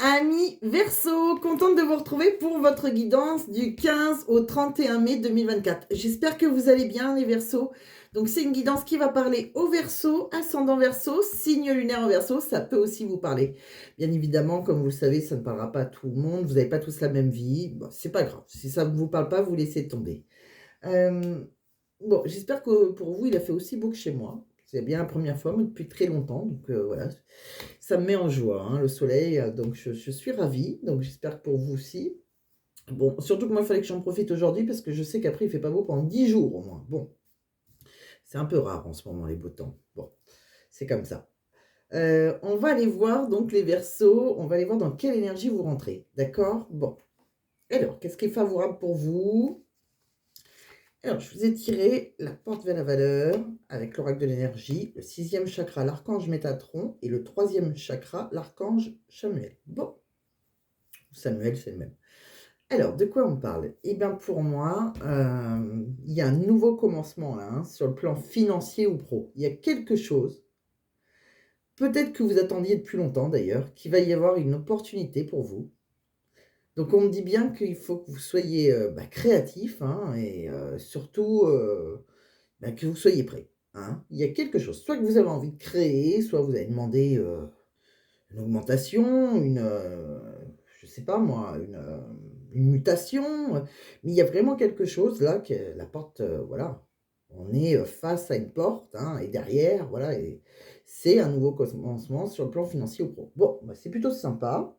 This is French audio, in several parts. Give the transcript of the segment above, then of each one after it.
Amis Verseau, contente de vous retrouver pour votre guidance du 15 au 31 mai 2024. J'espère que vous allez bien les Verseaux. Donc c'est une guidance qui va parler au Verseau, ascendant Verseau, signe lunaire en Verseau, ça peut aussi vous parler. Bien évidemment, comme vous le savez, ça ne parlera pas à tout le monde, vous n'avez pas tous la même vie, bon, c'est pas grave. Si ça ne vous parle pas, vous laissez tomber. Euh, Bon, j'espère que pour vous, il a fait aussi beau que chez moi. C'est bien la première fois, mais depuis très longtemps. Donc voilà, ça me met en joie, hein, le soleil. Donc je suis ravie. Donc j'espère que pour vous aussi. Bon, surtout que moi, il fallait que j'en profite aujourd'hui parce que je sais qu'après, il fait pas beau pendant 10 jours au moins. Bon, c'est un peu rare en ce moment, les beaux temps. Bon, c'est comme ça. On va aller voir donc les Verseaux. On va aller voir dans quelle énergie vous rentrez. D'accord? Bon. Alors, qu'est-ce qui est favorable pour vous? Alors, je vous ai tiré la porte vers la valeur avec l'oracle de l'énergie, le sixième chakra, l'archange Métatron, et le troisième chakra, l'archange Samuel. Bon, Samuel, c'est le même. Alors, de quoi on parle? Eh bien, pour moi, il y a un nouveau commencement là, hein, sur le plan financier ou pro. Il y a quelque chose, peut-être que vous attendiez depuis longtemps d'ailleurs, qu'il va y avoir une opportunité pour vous. Donc, on me dit bien qu'il faut que vous soyez créatif, hein, et surtout que vous soyez prêt, hein. Il y a quelque chose, soit que vous avez envie de créer, soit vous avez demandé une augmentation, je sais pas moi, une mutation, mais il y a vraiment quelque chose là que la porte, voilà, on est face à une porte, hein, et derrière, voilà, et c'est un nouveau commencement sur le plan financier ou pro. Bon, bah, c'est plutôt sympa.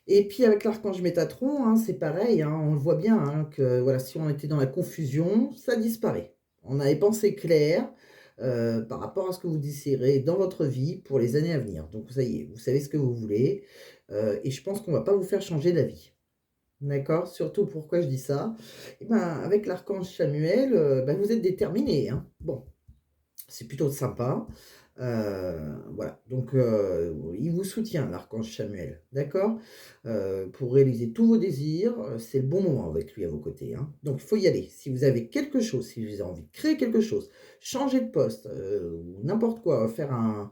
Et puis avec l'archange Métatron, hein, c'est pareil, hein, on le voit bien, hein, que voilà, si on était dans la confusion, ça disparaît. On avait pensé clair par rapport à ce que vous désirez dans votre vie pour les années à venir. Donc ça y est, vous savez ce que vous voulez, et je pense qu'on ne va pas vous faire changer d'avis. D'accord? Surtout pourquoi je dis ça? Eh ben, avec l'archange Samuel, vous êtes déterminé, hein. Bon, c'est plutôt sympa. Voilà, donc il vous soutient, l'archange Samuel, d'accord? Pour réaliser tous vos désirs, c'est le bon moment avec lui à vos côtés, hein. Donc il faut y aller. Si vous avez quelque chose, si vous avez envie de créer quelque chose, changer de poste, ou n'importe quoi, faire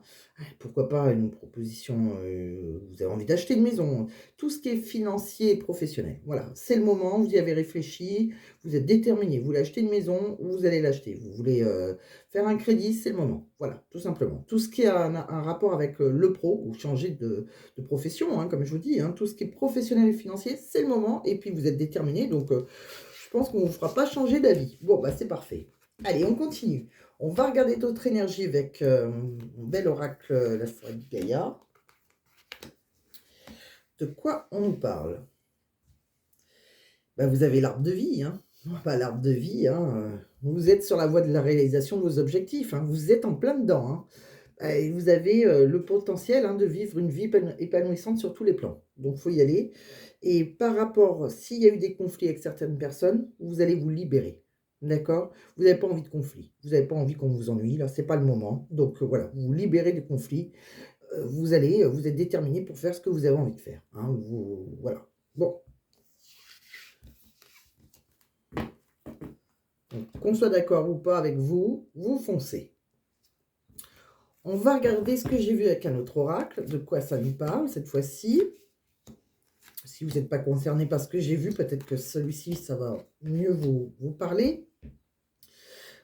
pourquoi pas une proposition, vous avez envie d'acheter une maison, tout ce qui est financier et professionnel. Voilà, c'est le moment, vous y avez réfléchi, vous êtes déterminé, vous voulez acheter une maison, vous allez l'acheter. Vous voulez, faire un crédit, c'est le moment. Voilà, tout simplement. Tout ce qui a un rapport avec le pro ou changer de profession, hein, comme je vous dis, hein, tout ce qui est professionnel et financier, c'est le moment. Et puis vous êtes déterminé, donc je pense qu'on ne vous fera pas changer d'avis. Bon, bah c'est parfait. Allez, on continue. On va regarder d'autres énergies avec mon bel oracle, la forêt de Gaïa. De quoi on nous parle? Bah, vous avez l'arbre de vie, hein. Bah, l'arbre de vie, hein, vous êtes sur la voie de la réalisation de vos objectifs, hein. Vous êtes en plein dedans, hein. Et vous avez le potentiel, hein, de vivre une vie épanouissante sur tous les plans. Donc, il faut y aller. Et par rapport, s'il y a eu des conflits avec certaines personnes, vous allez vous libérer. D'accord? Vous n'avez pas envie de conflit. Vous n'avez pas envie qu'on vous ennuie. Là, c'est pas le moment. Donc, voilà, vous vous libérez des conflits. Vous êtes déterminé pour faire ce que vous avez envie de faire, hein. Voilà. Bon. Donc, qu'on soit d'accord ou pas avec vous, vous foncez. On va regarder ce que j'ai vu avec un autre oracle, de quoi ça nous parle cette fois-ci. Si vous n'êtes pas concerné par ce que j'ai vu, peut-être que celui-ci, ça va mieux vous parler.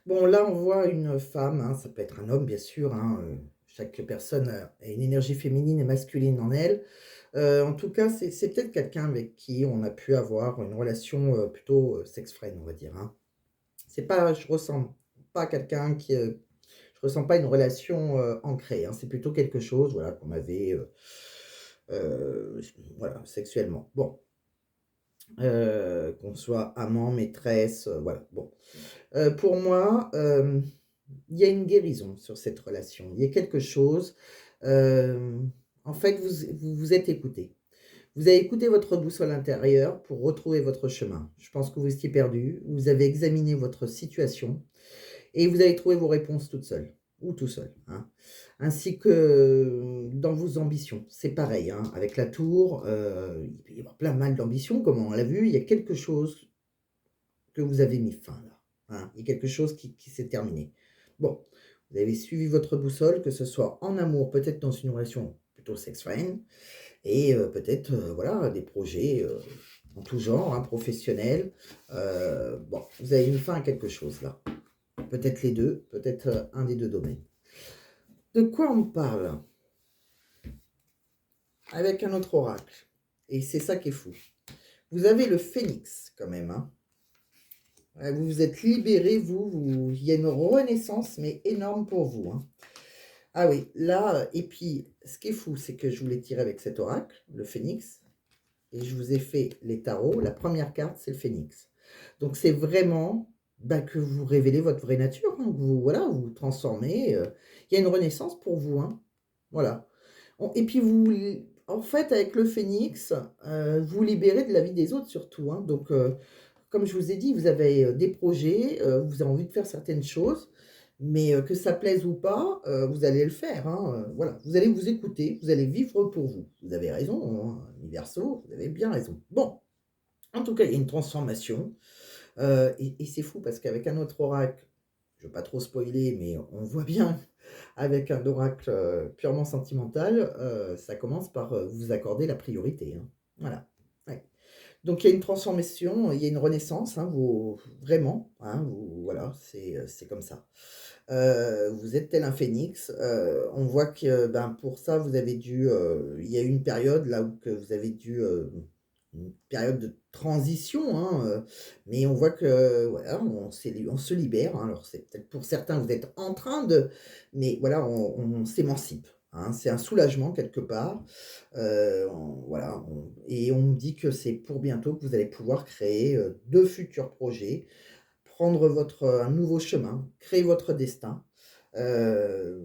Bon, là, on voit une femme, hein, ça peut être un homme, bien sûr, hein, chaque personne a une énergie féminine et masculine en elle. En tout cas, c'est peut-être quelqu'un avec qui on a pu avoir une relation plutôt sex-friend, on va dire, hein. C'est pas, je ressens pas quelqu'un qui, je ressens pas une relation ancrée, hein. C'est plutôt quelque chose, voilà, qu'on avait, euh, voilà, sexuellement. Bon, qu'on soit amant, maîtresse, voilà. Bon, pour moi, il y a une guérison sur cette relation. Il y a quelque chose. euh, En fait, vous vous êtes écouté. Vous avez écouté votre boussole intérieure pour retrouver votre chemin. Je pense que vous étiez perdu. Vous avez examiné votre situation et vous avez trouvé vos réponses toute seule ou tout seul, hein. Ainsi que dans vos ambitions. C'est pareil, hein, avec la tour, il peut y avoir plein mal d'ambitions, comme on l'a vu. Il y a quelque chose que vous avez mis fin là, hein. Il y a quelque chose qui s'est terminé. Bon, vous avez suivi votre boussole, que ce soit en amour, peut-être dans une relation plutôt sex friend. Et peut-être, voilà, des projets en tout genre, hein, professionnels. Bon, vous avez mis fin à quelque chose là. Peut-être les deux, peut-être un des deux domaines. De quoi on parle? Avec un autre oracle. Et c'est ça qui est fou. Vous avez le phénix quand même, hein. Vous vous êtes libéré, il y a une renaissance, mais énorme pour vous, hein. Ah oui, là, et puis, ce qui est fou, c'est que je voulais tirer avec cet oracle, le phénix, et je vous ai fait les tarots. La première carte, c'est le phénix. Donc, c'est vraiment que vous révélez votre vraie nature, hein, vous, voilà, vous vous transformez. Il y a une renaissance pour vous, hein. Voilà. Et puis, en fait, avec le phénix, vous libérez de la vie des autres surtout, hein. Donc, comme je vous ai dit, vous avez des projets, vous avez envie de faire certaines choses, mais que ça plaise ou pas, vous allez le faire, hein, voilà. Vous allez vous écouter, vous allez vivre pour vous. Vous avez raison, hein, les Verseaux, vous avez bien raison. Bon, en tout cas, il y a une transformation, et c'est fou parce qu'avec un autre oracle, je ne veux pas trop spoiler, mais on voit bien avec un oracle purement sentimental, ça commence par vous accorder la priorité, hein. Voilà. Ouais. Donc il y a une transformation, il y a une renaissance, hein, vraiment, hein, voilà, c'est comme ça. Vous êtes tel un phénix, on voit que, ben, pour ça, vous avez dû, il y a eu une période là où que vous avez dû, une période de transition, hein, mais on voit que, voilà, on se libère, hein. Alors c'est peut-être pour certains, vous êtes en train de, mais voilà, on s'émancipe, hein. C'est un soulagement quelque part, voilà, et on me dit que c'est pour bientôt que vous allez pouvoir créer, de futurs projets, prendre un nouveau chemin, créer votre destin. Heu,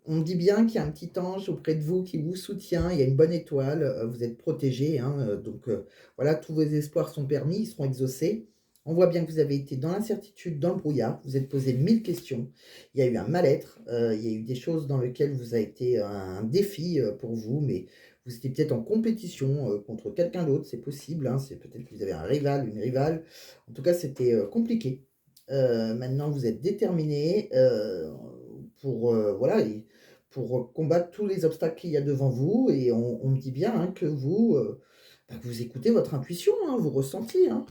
on me dit bien qu'il y a un petit ange auprès de vous qui vous soutient, il y a une bonne étoile, vous êtes protégés, hein, donc voilà, tous vos espoirs sont permis, ils seront exaucés. On voit bien que vous avez été dans l'incertitude, dans le brouillard, vous êtes posé 1000 questions. Il y a eu un mal-être, il y a eu des choses dans lesquelles vous a été un défi, pour vous, mais vous étiez peut-être en compétition, contre quelqu'un d'autre, c'est possible, hein, c'est peut-être que vous avez un rival, une rivale. En tout cas, c'était, compliqué. Maintenant vous êtes déterminé, pour, voilà, et pour combattre tous les obstacles qu'il y a devant vous, et on me dit bien, hein, que que vous écoutez votre intuition, hein, vos ressentis, hein.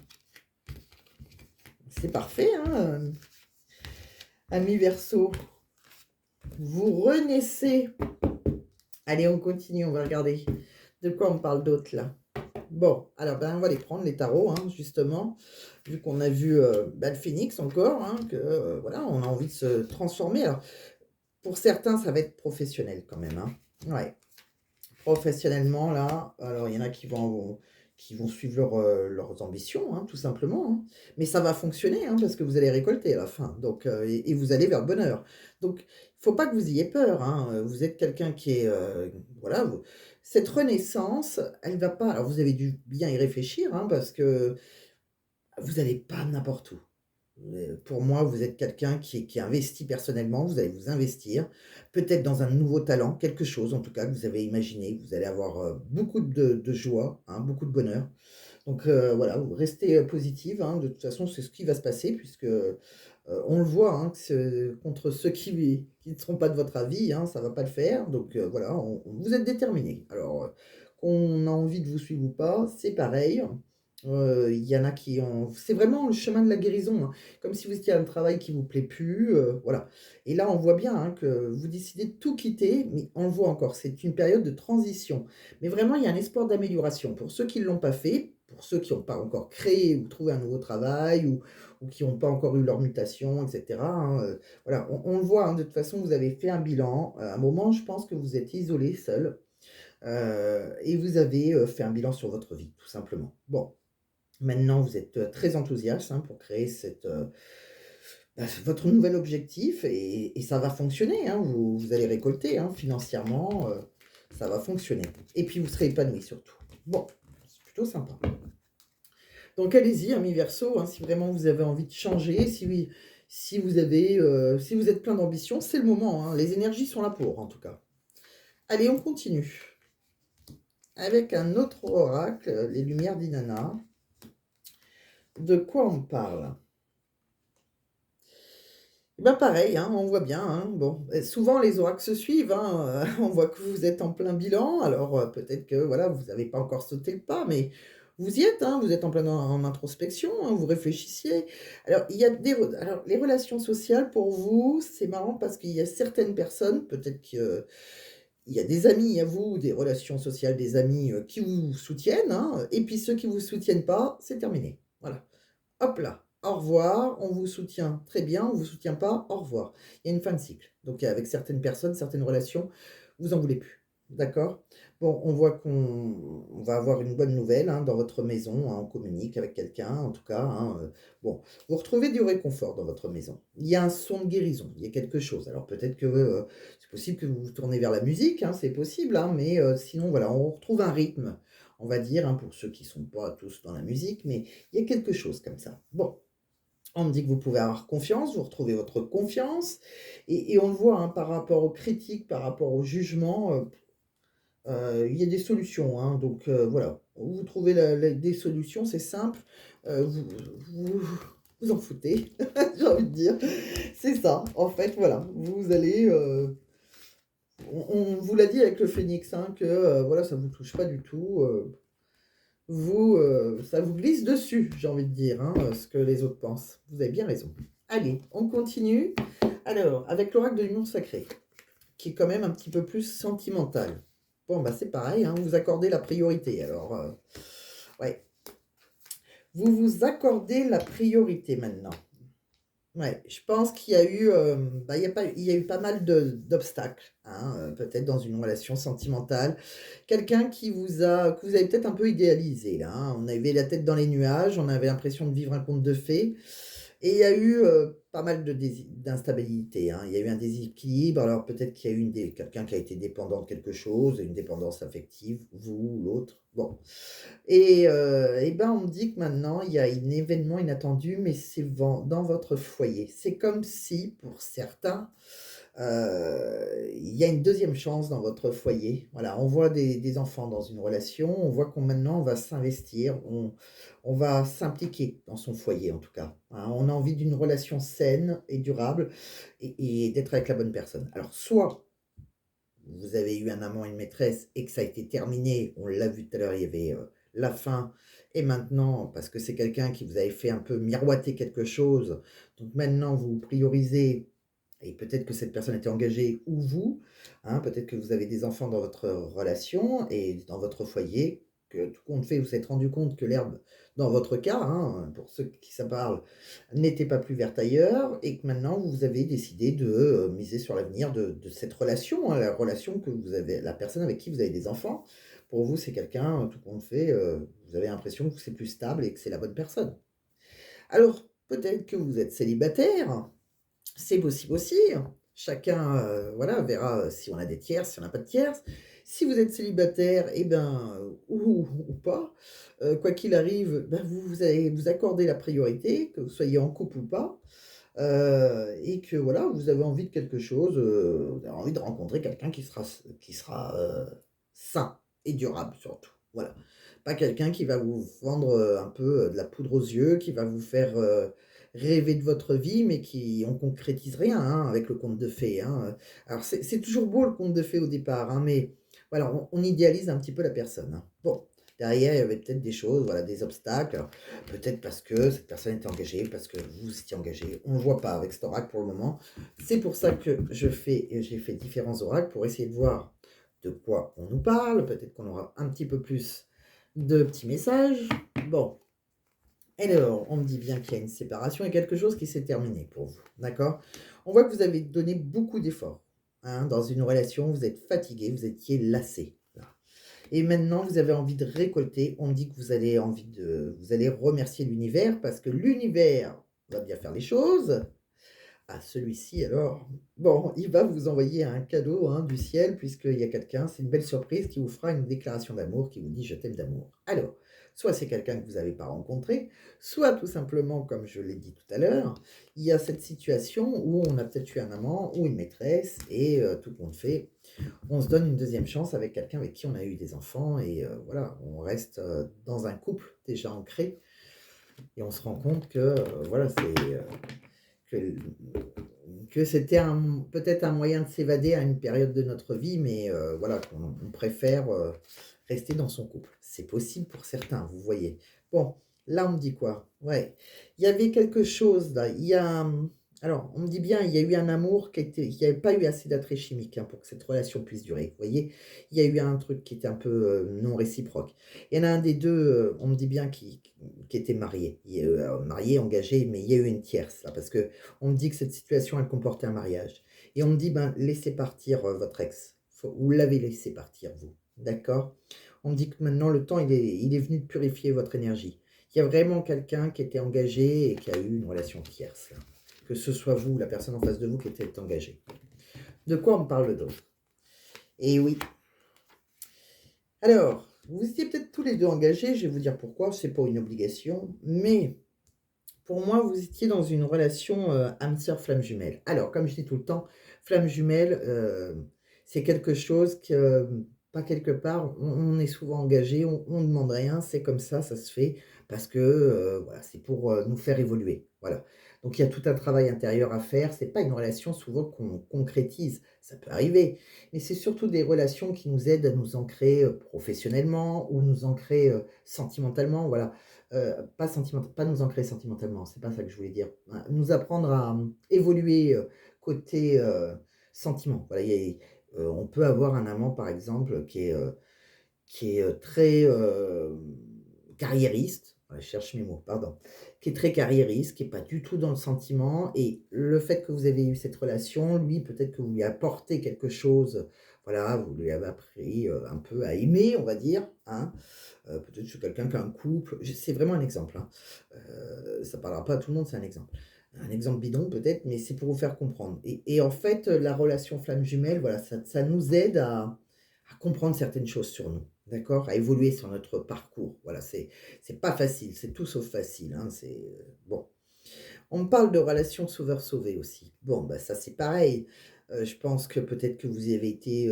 C'est parfait, hein, amis Verseau. Vous renaissez. Allez, on continue, on va regarder de quoi on parle d'autre là. Bon, alors ben, on va les prendre, les tarots, hein, justement, vu qu'on a vu le phénix encore, hein, que voilà, on a envie de se transformer. Alors, pour certains, ça va être professionnel quand même, hein. Ouais, professionnellement, là, alors il y en a qui vont suivre leurs ambitions, hein, tout simplement, hein. Mais ça va fonctionner, hein, parce que vous allez récolter à la fin, donc, et vous allez vers le bonheur. Donc, il faut pas que vous ayez peur, hein. Vous êtes quelqu'un qui est, voilà, cette renaissance, elle va pas. Alors, vous avez dû bien y réfléchir, hein, parce que vous n'allez pas n'importe où. Pour moi, vous êtes quelqu'un qui investit personnellement, vous allez vous investir, peut-être dans un nouveau talent, quelque chose en tout cas que vous avez imaginé, vous allez avoir, beaucoup de joie, hein, beaucoup de bonheur. Donc, voilà, vous restez, positive, hein, de toute façon, c'est ce qui va se passer puisque, on le voit, hein, que contre ceux qui ne seront pas de votre avis, hein, ça ne va pas le faire. Donc, voilà, vous êtes déterminés. Alors, qu'on a envie de vous suivre ou pas, c'est pareil. Il y en a qui ont, c'est vraiment le chemin de la guérison, hein. Comme si vous étiez à un travail qui vous plaît plus, voilà. Et là, on voit bien, hein, que vous décidez de tout quitter, mais on le voit encore, c'est une période de transition. Mais vraiment, il y a un espoir d'amélioration. Pour ceux qui ne l'ont pas fait, pour ceux qui n'ont pas encore créé ou trouvé un nouveau travail, ou qui n'ont pas encore eu leur mutation, etc., hein, voilà, on le voit, hein, de toute façon, vous avez fait un bilan. À un moment, je pense que vous êtes isolé, seul, et vous avez fait un bilan sur votre vie, tout simplement. Bon. Maintenant, vous êtes très enthousiaste, hein, pour créer votre nouvel objectif, et ça va fonctionner, hein, vous allez récolter, hein, financièrement, ça va fonctionner. Et puis, vous serez épanoui surtout. Bon, c'est plutôt sympa. Donc, allez-y, amis Verseau, hein, si vraiment vous avez envie de changer, si vous avez, si vous êtes plein d'ambition, c'est le moment, hein, les énergies sont là pour, en tout cas. Allez, on continue avec un autre oracle, les lumières d'Inanna. De quoi on parle? Eh ben pareil, hein, on voit bien, hein, bon, souvent les oracles se suivent, hein, on voit que vous êtes en plein bilan, alors, peut-être que voilà, vous n'avez pas encore sauté le pas, mais vous y êtes, hein, vous êtes en pleine en introspection, hein, vous réfléchissez. Alors il y a des re alors les relations sociales pour vous, c'est marrant parce qu'il y a certaines personnes, peut-être qu'il y a des amis à vous, des relations sociales, des amis, qui vous soutiennent, hein, et puis ceux qui vous soutiennent pas, c'est terminé. Voilà. Hop là, au revoir, on vous soutient, très bien, on vous soutient pas, au revoir. Il y a une fin de cycle. Donc avec certaines personnes, certaines relations, vous en voulez plus. D'accord? Bon, on voit qu'on va avoir une bonne nouvelle, hein, dans votre maison, hein, on communique avec quelqu'un, en tout cas, hein, bon, vous retrouvez du réconfort dans votre maison. Il y a un son de guérison, il y a quelque chose. Alors peut-être que, c'est possible que vous vous tournez vers la musique, hein, c'est possible, hein, mais sinon voilà, on retrouve un rythme, on va dire, hein, pour ceux qui sont pas tous dans la musique, mais il y a quelque chose comme ça. Bon, on me dit que vous pouvez avoir confiance, vous retrouvez votre confiance et on le voit, hein, par rapport aux critiques, par rapport aux jugements, il y a des solutions, hein, donc voilà. Vous trouvez des solutions, c'est simple, vous vous en foutez, j'ai envie de dire. C'est ça, en fait, voilà. Vous allez, on vous l'a dit avec le phénix, hein, que, voilà, ça vous touche pas du tout, vous, ça vous glisse dessus, j'ai envie de dire, hein, ce que les autres pensent. Vous avez bien raison. Allez, on continue. Alors, avec l'oracle de l'union sacrée, qui est quand même un petit peu plus sentimental. Bon, bah, c'est pareil, hein, vous accordez la priorité. Alors, ouais, vous vous accordez la priorité maintenant. Ouais, je pense qu'il y a eu, bah, il y a eu pas mal d'obstacles, hein, peut-être dans une relation sentimentale. Quelqu'un que vous avez peut-être un peu idéalisé là, hein. On avait la tête dans les nuages, on avait l'impression de vivre un conte de fées et il y a eu, pas mal d'instabilité, hein. Il y a eu un déséquilibre, alors peut-être qu'il y a eu quelqu'un qui a été dépendant de quelque chose, une dépendance affective, vous, l'autre, bon. Et ben, on me dit que maintenant, il y a un événement inattendu, mais c'est dans votre foyer. C'est comme si, pour certains, il y a une deuxième chance dans votre foyer. Voilà, on voit des enfants dans une relation, on voit qu'on maintenant on va s'investir, on va s'impliquer dans son foyer en tout cas, hein. On a envie d'une relation saine et durable et d'être avec la bonne personne. Alors soit vous avez eu un amant, une maîtresse et que ça a été terminé, on l'a vu tout à l'heure, il y avait, la fin et maintenant, parce que c'est quelqu'un qui vous avait fait un peu miroiter quelque chose, donc maintenant vous priorisez et peut-être que cette personne était engagée ou vous, hein, peut-être que vous avez des enfants dans votre relation et dans votre foyer, que tout compte fait, vous vous êtes rendu compte que l'herbe, dans votre cas, hein, pour ceux qui ça parle, n'était pas plus verte ailleurs et que maintenant vous avez décidé de, miser sur l'avenir de cette relation, hein, la relation que vous avez la personne avec qui vous avez des enfants. Pour vous, c'est quelqu'un, tout compte fait, vous avez l'impression que c'est plus stable et que c'est la bonne personne. Alors, peut-être que vous êtes célibataire, c'est possible aussi. Chacun, voilà, verra si on a des tierces, si on n'a pas de tierces. Si vous êtes célibataire et ben, ou pas, quoi qu'il arrive, ben, vous allez vous accorder la priorité, que vous soyez en couple ou pas, et que voilà, vous avez envie de quelque chose, vous avez envie de rencontrer quelqu'un qui sera, sain et durable surtout. Voilà. Pas quelqu'un qui va vous vendre, un peu, de la poudre aux yeux, qui va vous faire, rêver de votre vie, mais qui on concrétise rien, hein, avec le conte de fées, hein, Alors c'est toujours beau le conte de fées au départ, hein, mais voilà, on idéalise un petit peu la personne, hein. Bon, derrière, il y avait peut-être des choses, voilà, des obstacles, alors peut-être parce que cette personne était engagée, parce que vous étiez engagé. On ne le voit pas avec cet oracle pour le moment. C'est pour ça que j'ai fait différents oracles pour essayer de voir de quoi on nous parle. Peut-être qu'on aura un petit peu plus de petits messages. Bon, alors, on me dit bien qu'il y a une séparation et quelque chose qui s'est terminé pour vous, d'accord? On voit que vous avez donné beaucoup d'efforts, hein, dans une relation, vous êtes fatigué, vous étiez lassé, là. Et maintenant, vous avez envie de récolter. On me dit que vous allez remercier l'univers parce que l'univers va bien faire les choses. Ah, celui-ci alors, bon, il va vous envoyer un cadeau, hein, du ciel puisqu'il y a quelqu'un, c'est une belle surprise qui vous fera une déclaration d'amour, qui vous dit: «Je t'aime» d'amour. Alors, soit c'est quelqu'un que vous n'avez pas rencontré, soit tout simplement, comme je l'ai dit tout à l'heure, il y a cette situation où on a peut-être eu un amant ou une maîtresse et tout compte fait, on se donne une deuxième chance avec quelqu'un avec qui on a eu des enfants et voilà, on reste, dans un couple déjà ancré et on se rend compte que, voilà, que que c'était peut-être un moyen de s'évader à une période de notre vie, mais voilà, qu'on préfère rester dans son couple. C'est possible pour certains, vous voyez. Bon, là, on me dit quoi? Ouais, il y avait quelque chose là. Alors, on me dit bien, il y a eu un amour il n'y avait pas eu assez d'attrait chimique, hein, pour que cette relation puisse durer. Vous voyez, il y a eu un truc qui était un peu non réciproque. Il y en a un des deux, on me dit bien, qui était marié. Marié, engagé, mais il y a eu une tierce là, parce que on me dit que cette situation, elle comportait un mariage. Et on me dit, ben, laissez partir votre ex. Vous l'avez laissé partir, vous. D'accord? On me dit que maintenant, le temps, il est venu de purifier votre énergie. Il y a vraiment quelqu'un qui était engagé et qui a eu une relation tierce, là. Que ce soit vous, la personne en face de vous qui était engagée. De quoi on me parle d'autre? Et oui. Alors, vous étiez peut-être tous les deux engagés, je vais vous dire pourquoi, c'est pas une obligation, mais pour moi, vous étiez dans une relation âme sœur flamme jumelle. Alors, comme je dis tout le temps, flamme jumelle, c'est quelque chose que, pas quelque part, on est souvent engagé, on ne demande rien, c'est comme ça se fait, parce que voilà, c'est pour nous faire évoluer. Voilà. Donc, il y a tout un travail intérieur à faire. C'est pas une relation souvent qu'on concrétise. Ça peut arriver, mais c'est surtout des relations qui nous aident à nous ancrer professionnellement ou nous ancrer sentimentalement. Voilà. Pas nous ancrer sentimentalement, c'est pas ça que je voulais dire. Nous apprendre à évoluer côté sentiment. Voilà, on peut avoir un amant, par exemple, qui est très carriériste. Ouais, je cherche mes mots, pardon. Qui est très carriériste, qui est pas du tout dans le sentiment. Et le fait que vous avez eu cette relation, lui, peut-être que vous lui apportez quelque chose. Voilà, vous lui avez appris un peu à aimer, on va dire, hein. Peut-être sur quelqu'un qui a un couple. C'est vraiment un exemple, hein. Ça parlera pas à tout le monde, c'est un exemple. Un exemple bidon peut-être, mais c'est pour vous faire comprendre. Et en fait, la relation flamme jumelle, voilà, ça nous aide à comprendre certaines choses sur nous, d'accord? À évoluer sur notre parcours. Voilà, c'est pas facile, c'est tout sauf facile, hein. Bon. On me parle de relations sauveur-sauvé aussi. Bon, bah, ça, c'est pareil. Je pense que peut-être que vous y avez été,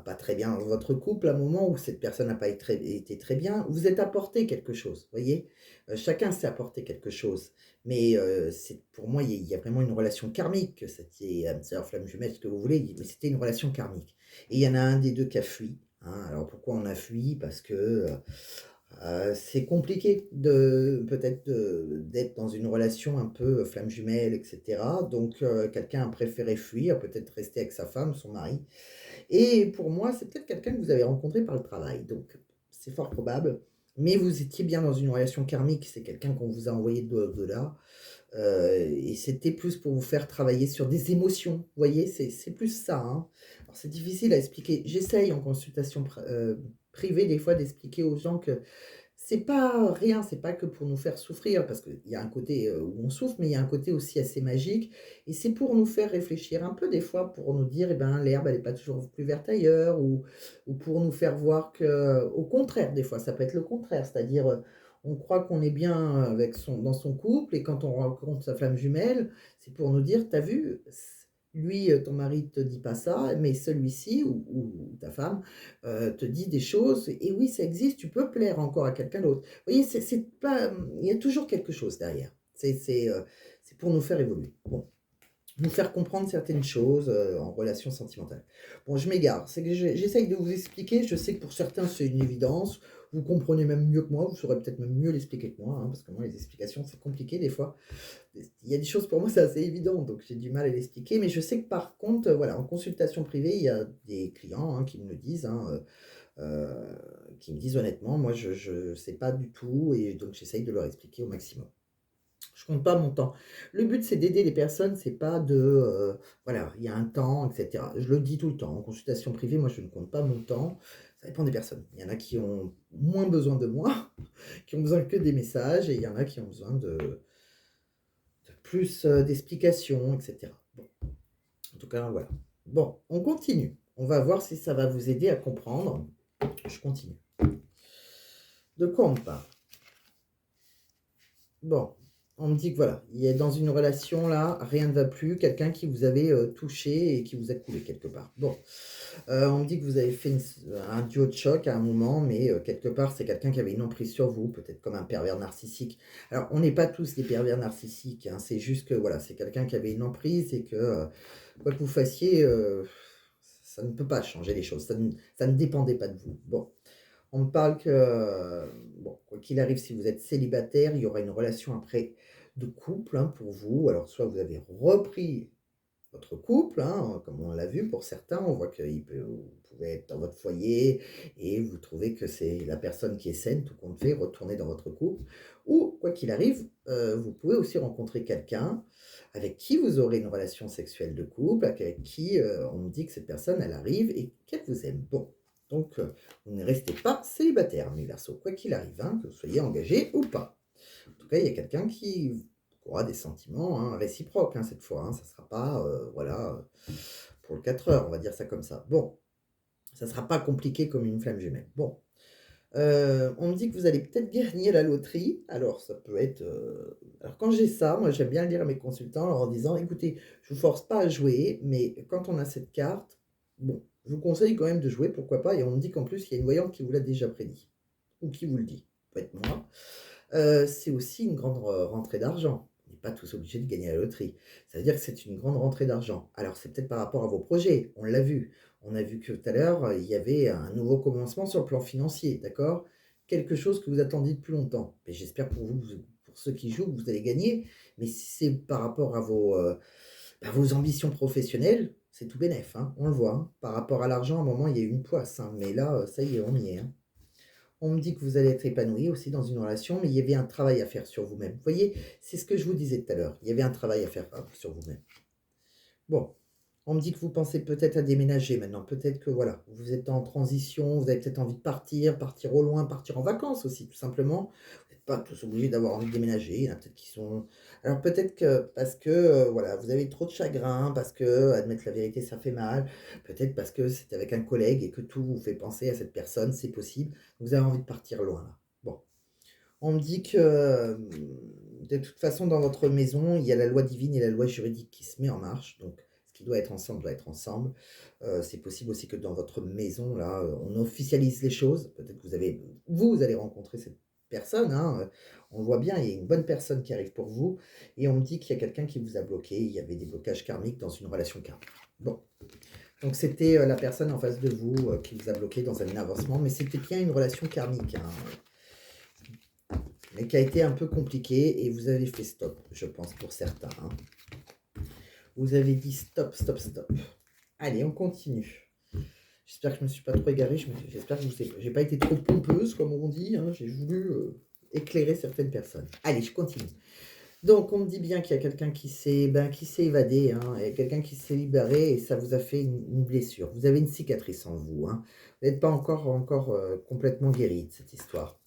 pas très bien dans votre couple à un moment où cette personne n'a pas été très bien. Vous êtes apporté quelque chose, voyez? Chacun s'est apporté quelque chose. Mais, c'est pour moi, il y a vraiment une relation karmique, c'était âme sœur, flamme jumelle, ce que vous voulez, mais c'était une relation karmique. Et il y en a un des 2 qui a fui, hein. Alors pourquoi on a fui? Parce que, c'est compliqué peut-être d'être dans une relation un peu flamme jumelle et cetera. Donc quelqu'un a préféré fuir, peut-être rester avec sa femme, son mari. Et pour moi, c'est peut-être quelqu'un que vous avez rencontré par le travail, donc c'est fort probable. Mais vous étiez bien dans une relation karmique, c'est quelqu'un qu'on vous a envoyé de l'au-delà, et c'était plus pour vous faire travailler sur des émotions, vous voyez? C'est plus ça, hein. Alors c'est difficile à expliquer. J'essaye en consultation privée des fois d'expliquer aux gens que c'est pas rien, c'est pas que pour nous faire souffrir, parce qu'il y a un côté, où on souffre, mais il y a un côté aussi assez magique et c'est pour nous faire réfléchir un peu des fois, pour nous dire: «Eh ben, l'herbe elle est pas toujours plus verte ailleurs» ou pour nous faire voir que au contraire, des fois, ça peut être le contraire, c'est-à-dire, on croit qu'on est bien avec dans son couple et quand on rencontre sa flamme jumelle, c'est pour nous dire: «Tu as vu, lui, ton mari te dit pas ça, mais celui-ci ou ta femme, te dit des choses et oui, ça existe, tu peux plaire encore à quelqu'un d'autre. Vous voyez, c'est pas, il y a toujours quelque chose derrière. C'est pour nous faire évoluer. Bon, nous faire comprendre certaines choses, en relation sentimentale. Bon, je m'égare, c'est que j'essaye de vous expliquer, je sais que pour certains, c'est une évidence. Vous comprenez même mieux que moi, vous saurez peut-être même mieux l'expliquer que moi, hein, parce que moi, les explications, c'est compliqué des fois. Il y a des choses pour moi, c'est assez évident, donc j'ai du mal à l'expliquer. Mais je sais que par contre, voilà, en consultation privée, il y a des clients, hein, qui me le disent, hein, qui me disent honnêtement, moi, je sais pas du tout et donc j'essaye de leur expliquer au maximum. Je compte pas mon temps. Le but, c'est d'aider les personnes, c'est pas voilà, il y a un temps et cetera. Je le dis tout le temps, en consultation privée, moi, je ne compte pas mon temps, ça dépend des personnes. Il y en a qui ont moins besoin de moi, qui ont besoin que des messages et il y en a qui ont besoin de plus, d'explications et cetera. Bon, en tout cas, voilà. Bon, on continue. On va voir si ça va vous aider à comprendre. Je continue. De quoi on parle? Bon, On me dit que voilà, il est dans une relation là, rien ne va plus, quelqu'un qui vous avait touché et qui vous a coulé quelque part. Bon, on me dit que vous avez fait un duo de choc à un moment, mais quelque part, c'est quelqu'un qui avait une emprise sur vous, peut-être comme un pervers narcissique. Alors, on n'est pas tous des pervers narcissiques, hein, c'est juste que voilà, c'est quelqu'un qui avait une emprise et que quoi que vous fassiez, ça ne peut pas changer les choses, ça ne dépendait pas de vous. Bon. On me parle que, bon, quoi qu'il arrive, si vous êtes célibataire, il y aura une relation après de couple, hein, pour vous. Alors, soit vous avez repris votre couple, hein, comme on l'a vu pour certains, on voit que vous pouvez être dans votre foyer et vous trouvez que c'est la personne qui est saine, tout compte fait, retourner dans votre couple. Ou, quoi qu'il arrive, vous pouvez aussi rencontrer quelqu'un avec qui vous aurez une relation sexuelle de couple, avec qui on me dit que cette personne, elle arrive et qu'elle vous aime. Bon, donc vous ne restez pas célibataire, mes Verseaux, quoi qu'il arrive, hein, que vous soyez engagé ou pas. En tout cas, il y a quelqu'un qui aura des sentiments, hein, réciproques, hein, cette fois, hein. Ça ne sera pas, voilà, pour le 4 heures, on va dire ça comme ça. Bon, ça ne sera pas compliqué comme une flamme jumelle. Bon, on me dit que vous allez peut-être gagner la loterie. Alors ça peut être, alors quand j'ai ça, moi j'aime bien le dire à mes consultants en leur disant: «Écoutez, je ne vous force pas à jouer, mais quand on a cette carte, bon, je vous conseille quand même de jouer, pourquoi pas?» et on me dit qu'en plus, il y a une voyante qui vous l'a déjà prédit ou qui vous le dit. Ça peut être moi. C'est aussi une grande rentrée d'argent. On n'est pas tous obligés de gagner à la loterie. Ça veut dire que c'est une grande rentrée d'argent. Alors c'est peut-être par rapport à vos projets, on l'a vu. On a vu que tout à l'heure, il y avait un nouveau commencement sur le plan financier, d'accord? Quelque chose que vous attendiez depuis longtemps. Mais j'espère pour vous, pour ceux qui jouent, que vous allez gagner. Mais si c'est par rapport à vos ambitions professionnelles, c'est tout bénef, hein, on le voit, hein. Par rapport à l'argent, à un moment, il y a eu une poisse, hein, mais là, ça y est, on y est, hein. On me dit que vous allez être épanoui aussi dans une relation, mais il y avait un travail à faire sur vous-même. Vous voyez, c'est ce que je vous disais tout à l'heure. Il y avait un travail à faire sur vous-même. Bon, on me dit que vous pensez peut-être à déménager maintenant. Peut-être que voilà, vous êtes en transition, vous avez peut-être envie de partir, partir au loin, partir en vacances aussi, tout simplement. Vous n'êtes pas tous obligés d'avoir envie de déménager. Il y en a peut-être qui sont. Alors peut-être que parce que voilà, vous avez trop de chagrin, parce que admettre la vérité, ça fait mal. Peut-être parce que c'est avec un collègue et que tout vous fait penser à cette personne, c'est possible. Vous avez envie de partir loin là. Bon. On me dit que, de toute façon, dans votre maison, il y a la loi divine et la loi juridique qui se met en marche. Donc, ce qui doit être ensemble doit être ensemble. C'est possible aussi que dans votre maison, là, on officialise les choses. Peut-être que vous allez rencontrer cette personne, hein, on le voit bien, il y a une bonne personne qui arrive pour vous. Et on me dit qu'il y a quelqu'un qui vous a bloqué. Il y avait des blocages karmiques dans une relation karmique. Bon. Donc, c'était la personne en face de vous qui vous a bloqué dans un avancement. Mais c'était bien une relation karmique, hein, mais qui a été un peu compliqué et vous avez fait stop, je pense, pour certains, hein. Vous avez dit stop, stop, stop. Allez, on continue. J'espère que je ne me suis pas trop égarée, j'espère que je n'ai pas été trop pompeuse, comme on dit, hein. J'ai voulu éclairer certaines personnes. Allez, je continue. Donc, on me dit bien qu'il y a quelqu'un qui s'est évadé, hein, et quelqu'un qui s'est libéré et ça vous a fait une blessure. Vous avez une cicatrice en vous, hein. Vous n'êtes pas encore complètement guéri de cette histoire.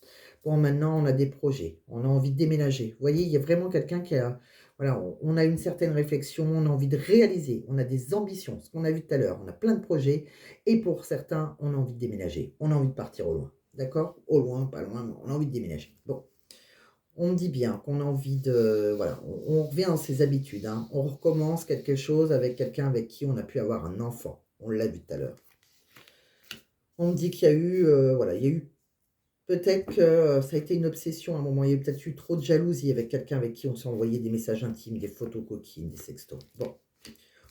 Bon, maintenant, on a des projets, on a envie de déménager. Vous voyez, il y a vraiment quelqu'un qui a, voilà, on a une certaine réflexion, on a envie de réaliser, on a des ambitions, ce qu'on a vu tout à l'heure, on a plein de projets, et pour certains, on a envie de déménager, on a envie de partir au loin, d'accord? Au loin, pas loin, mais on a envie de déménager. Bon, on me dit bien qu'on a envie de, voilà, on revient dans ses habitudes, hein. On recommence quelque chose avec quelqu'un avec qui on a pu avoir un enfant, on l'a vu tout à l'heure. On me dit qu'il y a eu, voilà, il y a eu peut-être que, ça a été une obsession à un moment. Il y a peut-être eu trop de jalousie avec quelqu'un avec qui on s'est envoyé des messages intimes, des photos coquines, des sextos. Bon,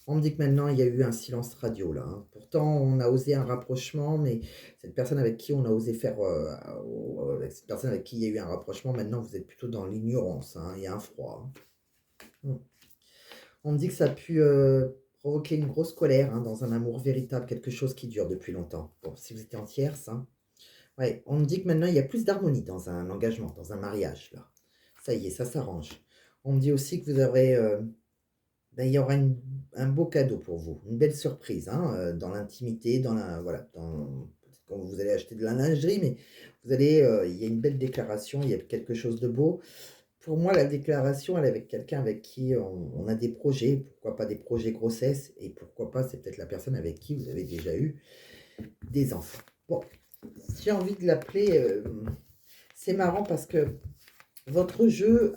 on me dit que maintenant il y a eu un silence radio là, hein. Pourtant on a osé un rapprochement, mais cette personne avec qui on a osé faire, avec cette personne avec qui il y a eu un rapprochement, maintenant vous êtes plutôt dans l'ignorance, hein, il y a un froid, hein. Mmh. On me dit que ça a pu, provoquer une grosse colère, hein, dans un amour véritable, quelque chose qui dure depuis longtemps. Bon, si vous étiez en tierce, hein. Ouais, on me dit que maintenant il y a plus d'harmonie dans un engagement, dans un mariage, là. Ça y est, ça s'arrange. On me dit aussi que vous aurez, il y aura un beau cadeau pour vous, une belle surprise, hein, dans l'intimité, voilà, peut-être quand vous allez acheter de la lingerie, mais vous allez, il y a une belle déclaration, il y a quelque chose de beau. Pour moi, la déclaration, elle est avec quelqu'un avec qui on a des projets, pourquoi pas des projets grossesse, et pourquoi pas, c'est peut-être la personne avec qui vous avez déjà eu des enfants. Bon, j'ai envie de l'appeler, c'est marrant parce que votre jeu,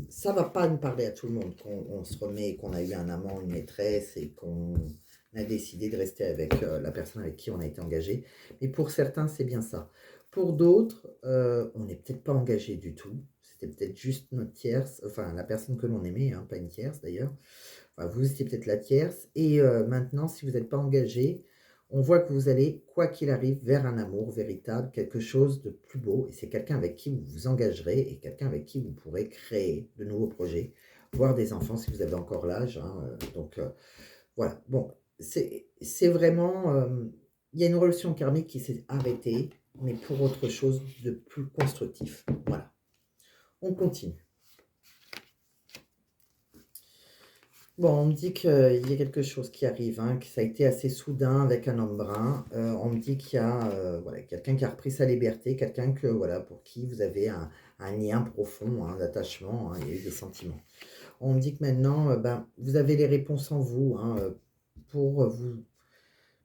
ça va pas me parler à tout le monde qu'on se remet, qu'on a eu un amant, une maîtresse et qu'on a décidé de rester avec la personne avec qui on a été engagé. Mais pour certains, c'est bien ça. Pour d'autres, on n'est peut-être pas engagé du tout. C'était peut-être juste notre tierce, enfin la personne que l'on aimait, hein, pas une tierce d'ailleurs. Enfin, vous étiez peut-être la tierce. Et maintenant, si vous n'êtes pas engagé, on voit que vous allez, quoi qu'il arrive, vers un amour véritable, quelque chose de plus beau. Et c'est quelqu'un avec qui vous vous engagerez et quelqu'un avec qui vous pourrez créer de nouveaux projets, voire des enfants si vous avez encore l'âge, hein. Donc voilà. Bon, c'est vraiment... il y a une relation karmique qui s'est arrêtée, mais pour autre chose de plus constructif. Voilà. On continue. Bon, on me dit qu'il y a quelque chose qui arrive, hein, que ça a été assez soudain avec un homme brun. On me dit qu'il y a voilà, quelqu'un qui a repris sa liberté, quelqu'un que, voilà, pour qui vous avez un lien profond, hein, d'attachement, hein, il y a eu des sentiments. On me dit que maintenant, ben, vous avez les réponses en vous, hein, pour vous,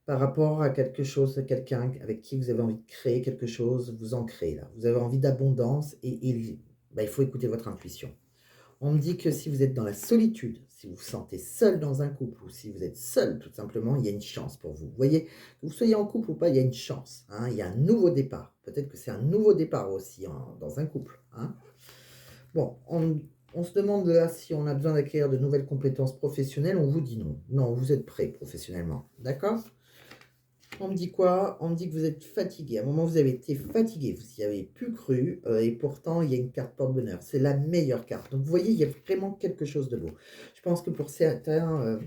par rapport à quelque chose, à quelqu'un avec qui vous avez envie de créer quelque chose, vous en créez là. Vous avez envie d'abondance et ben, il faut écouter votre intuition. On me dit que si vous êtes dans la solitude, si vous vous sentez seul dans un couple, ou si vous êtes seul tout simplement, il y a une chance pour vous. Vous voyez, que vous soyez en couple ou pas, il y a une chance, hein, il y a un nouveau départ. Peut-être que c'est un nouveau départ aussi dans un couple, hein. Bon, on se demande là si on a besoin d'acquérir de nouvelles compétences professionnelles. On vous dit non. Non, vous êtes prêt professionnellement. D'accord? On me dit quoi? On me dit que vous êtes fatigué. À un moment, vous avez été fatigué, vous y avez plus cru, et pourtant, il y a une carte porte-bonheur. C'est la meilleure carte. Donc, vous voyez, il y a vraiment quelque chose de beau. Je pense que pour certains,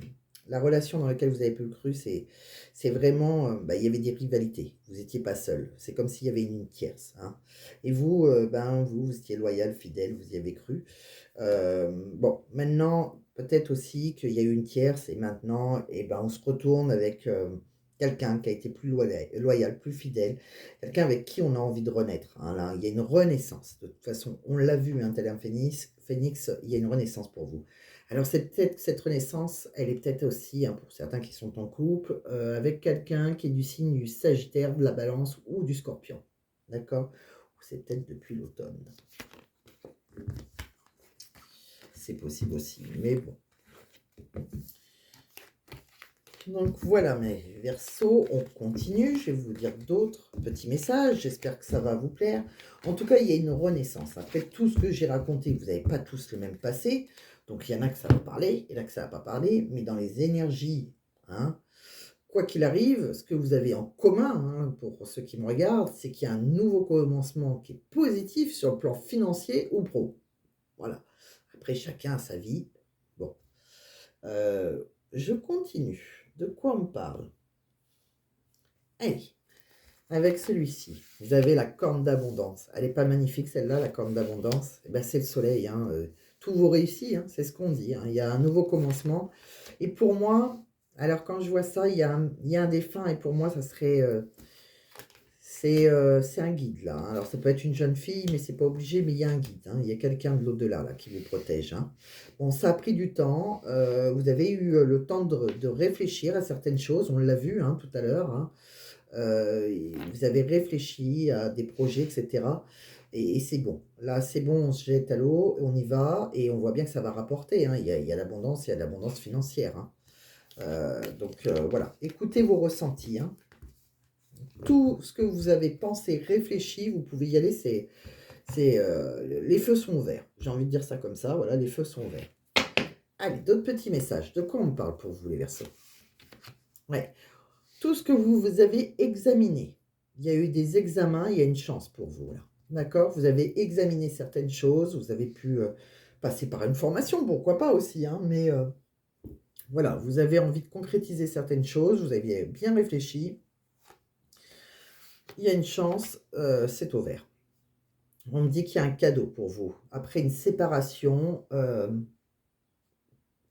la relation dans laquelle vous avez plus cru, c'est vraiment, bah, il y avait des rivalités. Vous n'étiez pas seul. C'est comme s'il y avait une tierce, hein. Et vous, ben, vous étiez loyal, fidèle, vous y avez cru. Bon, maintenant, peut-être aussi qu'il y a eu une tierce et maintenant, eh ben, on se retourne avec quelqu'un qui a été plus loyal, plus fidèle, quelqu'un avec qui on a envie de renaître, hein, là, il y a une renaissance. De toute façon, on l'a vu, un tel un phénix, il y a une renaissance pour vous. Alors, c'est peut-être cette renaissance, elle est peut-être aussi, hein, pour certains qui sont en couple, avec quelqu'un qui est du signe du Sagittaire, de la Balance ou du Scorpion. D'accord? Ou c'est peut-être depuis l'automne. C'est possible aussi, mais bon. Donc voilà mes Verseaux, on continue, je vais vous dire d'autres petits messages, j'espère que ça va vous plaire. En tout cas, il y a une renaissance. Après tout ce que j'ai raconté, vous n'avez pas tous le même passé, donc il y en a que ça va parler, et là que ça ne va pas parler, mais dans les énergies, hein, quoi qu'il arrive, ce que vous avez en commun, hein, pour ceux qui me regardent, c'est qu'il y a un nouveau commencement qui est positif sur le plan financier ou pro. Voilà. Après, chacun a sa vie. Bon. Je continue. De quoi on parle? Allez, avec celui-ci, vous avez la corne d'abondance. Elle n'est pas magnifique celle-là, la corne d'abondance? Eh ben, c'est le soleil, hein, tout vous réussit, hein, c'est ce qu'on dit, hein. Il y a un nouveau commencement. Et pour moi, alors quand je vois ça, il y a un défunt et pour moi, ça serait... c'est un guide là, hein. Alors ça peut être une jeune fille, mais c'est pas obligé, mais il y a un guide, hein. Il y a quelqu'un de l'au-delà là qui vous protège, hein. Bon, ça a pris du temps. Vous avez eu le temps de réfléchir à certaines choses. On l'a vu, hein, tout à l'heure, hein. Vous avez réfléchi à des projets, etc. Et c'est bon. Là, c'est bon, on se jette à l'eau, on y va, et on voit bien que ça va rapporter, hein. Il y a l'abondance, il y a l'abondance financière, hein. Donc voilà, écoutez vos ressentis, hein. Tout ce que vous avez pensé, réfléchi, vous pouvez y aller, les feux sont ouverts. J'ai envie de dire ça comme ça, voilà, les feux sont ouverts. Allez, d'autres petits messages. De quoi on parle pour vous, les Verseaux? Ouais, tout ce que vous avez examiné. Il y a eu des examens, il y a une chance pour vous, là. D'accord? Vous avez examiné certaines choses, vous avez pu passer par une formation, pourquoi pas aussi, hein, mais voilà, vous avez envie de concrétiser certaines choses, vous avez bien réfléchi. Il y a une chance, c'est ouvert. On me dit qu'il y a un cadeau pour vous. Après une séparation,